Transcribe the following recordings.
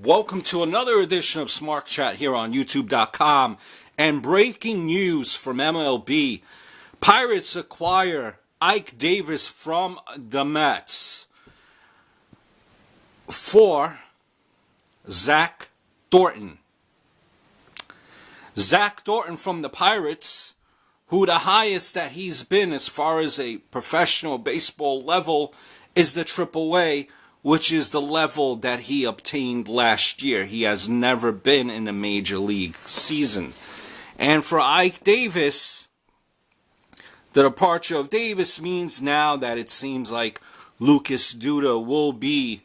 Welcome to another edition of Smart Chat here on YouTube.com. And breaking news from MLB. Pirates acquire IKE Davis from the Mets for Zach Thornton. Zach Thornton from the Pirates, who the highest that he's been as far as a professional baseball level is the AAA, which is the level that he obtained last year. He has never been in a major league season. And for IKE Davis, the departure of Davis means now that it seems like Lucas Duda will be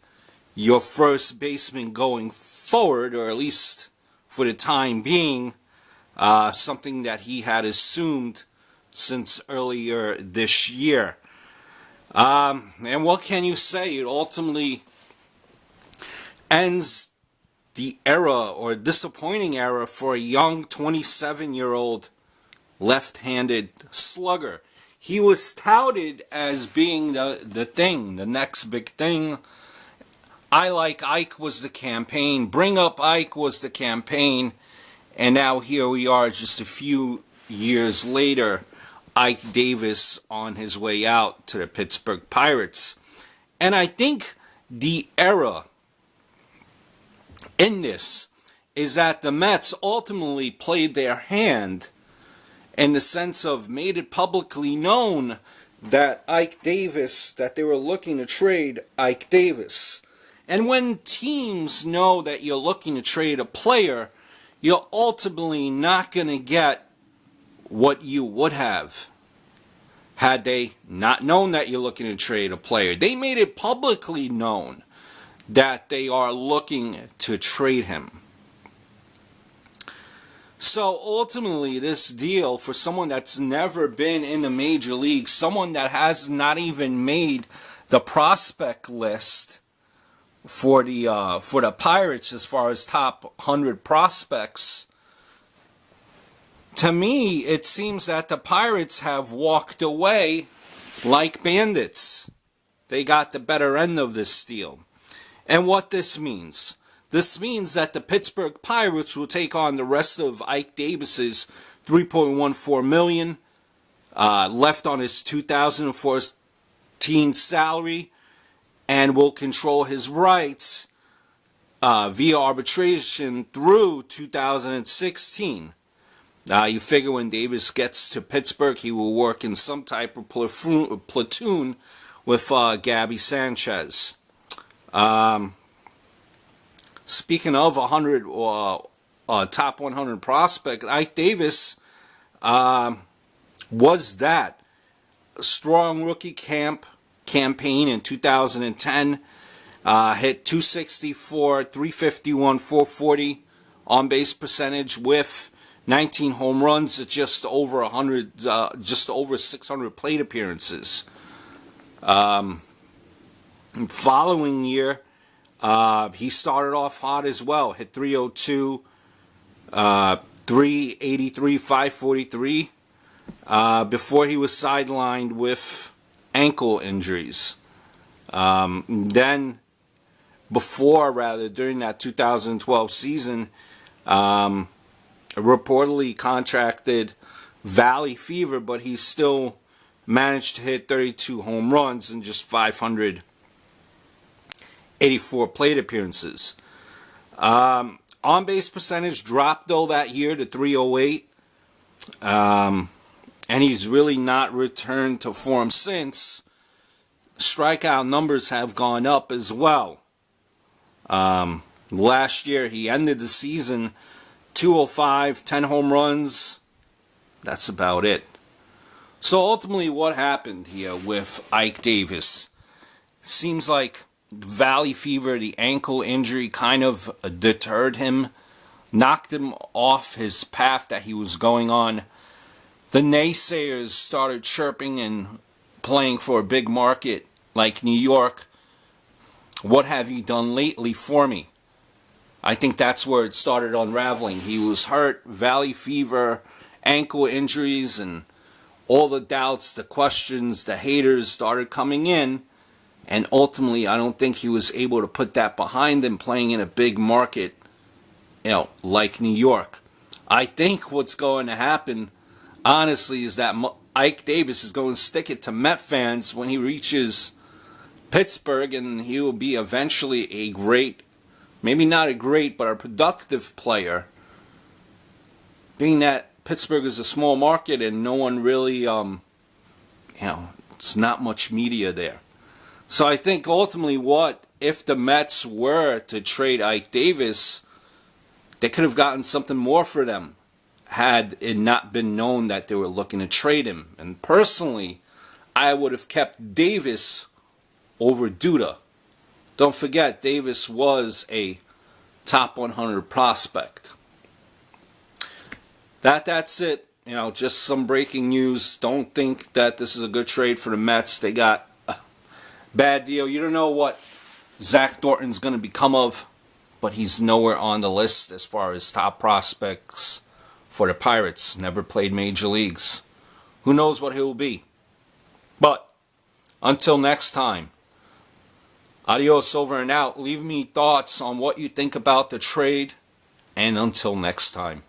your first baseman going forward, or at least for the time being, something that he had assumed since earlier this year. And what can you say? It ultimately ends the era, or disappointing era, for a young 27-year-old left-handed slugger. He was touted as being the next big thing. I Like Ike was the campaign. Bring Up Ike was the campaign. And now here we are just a few years later. IKE Davis on his way out to the Pittsburgh Pirates. And I think the error in this is that the Mets ultimately played their hand in the sense of made it publicly known that IKE Davis, that they were looking to trade IKE Davis. And when teams know that you're looking to trade a player, you're ultimately not going to get what you would have had they not known that you're looking to trade a player. They made it publicly known that they are looking to trade him. So ultimately, this deal for someone that's never been in the major league, someone that has not even made the prospect list for the Pirates as far as top 100 prospects, to me, it seems that the Pirates have walked away like bandits. They got the better end of this deal. And what this means that the Pittsburgh Pirates will take on the rest of IKE Davis's $3.14 million left on his 2014 salary, and will control his rights via arbitration through 2016. You figure when Davis gets to Pittsburgh, he will work in some type of platoon with Gabby Sanchez. Speaking of 100 top 100 prospect, IKE Davis was that strong rookie campaign in 2010. Hit 264, 351, 440 on base percentage with 19 home runs at just over 600 plate appearances. Following year, he started off hot as well. Hit 302, 383, 543. Before he was sidelined with ankle injuries. During that 2012 season, reportedly contracted valley fever, but he still managed to hit 32 home runs in just 584 plate appearances. On-base percentage dropped though that year to 308, and he's really not returned to form since. Strikeout numbers have gone up as well. Last year he ended the season 205, 10 home runs. That's about it. So ultimately what happened here with IKE Davis? Seems like valley fever, the ankle injury, kind of deterred him, knocked him off his path that he was going on. The naysayers started chirping and playing for a big market like New York. What have you done lately for me? I think that's where it started unraveling. He was hurt, valley fever, ankle injuries, and all the doubts, the questions, the haters started coming in. And ultimately, I don't think he was able to put that behind him playing in a big market, like New York. I think what's going to happen, honestly, is that Ike Davis is going to stick it to Met fans when he reaches Pittsburgh, and he will be eventually a great, maybe not a great, but a productive player. Being that Pittsburgh is a small market and no one really, it's not much media there. So I think ultimately if the Mets were to trade Ike Davis, they could have gotten something more for them had it not been known that they were looking to trade him. And personally, I would have kept Davis over Duda. Don't forget, Davis was a top 100 prospect. That's it. Just some breaking news. Don't think that this is a good trade for the Mets. They got a bad deal. You don't know what Zach Thornton's going to become of, but he's nowhere on the list as far as top prospects for the Pirates. Never played major leagues. Who knows what he'll be? But until next time, adios, over and out. Leave me thoughts on what you think about the trade, and until next time.